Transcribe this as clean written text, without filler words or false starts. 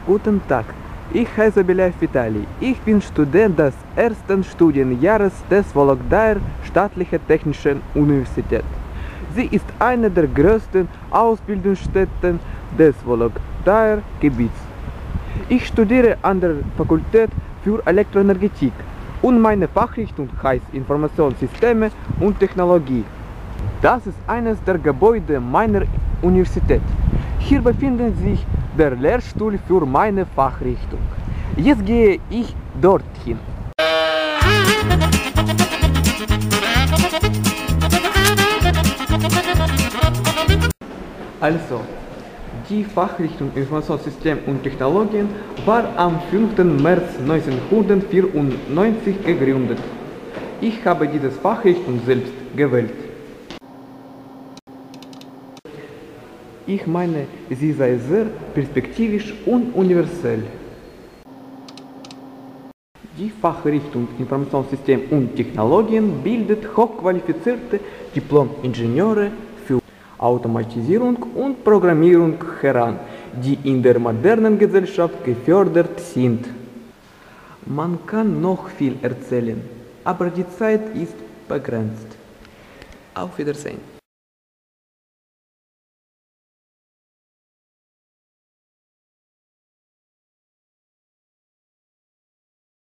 Guten Tag, ich heiße Belaev Vitali. Ich bin Student des ersten Studienjahres des Vologdaer Staatlichen Technischen Universität. Sie ist eine der größten Ausbildungsstätten des Vologdaer Gebiets. Ich studiere an der Fakultät für Elektroenergetik und meine Fachrichtung heißt Informationssysteme und Technologie. Das ist eines der Gebäude meiner Universität. Hier befindet sich der Lehrstuhl für meine Fachrichtung. Jetzt gehe ich dorthin. Also, die Fachrichtung Informationssystem und Technologien war am 5. März 1994 gegründet. Ich habe diese Fachrichtung selbst gewählt. Ich meine, sie sei sehr perspektivisch und universell. Die Fachrichtung Informationssystem und Technologien bildet hochqualifizierte Diplom-Ingenieure für Automatisierung und Programmierung heran, die in der modernen Gesellschaft gefördert sind. Man kann noch viel erzählen, aber die Zeit ist begrenzt. Auf Wiedersehen.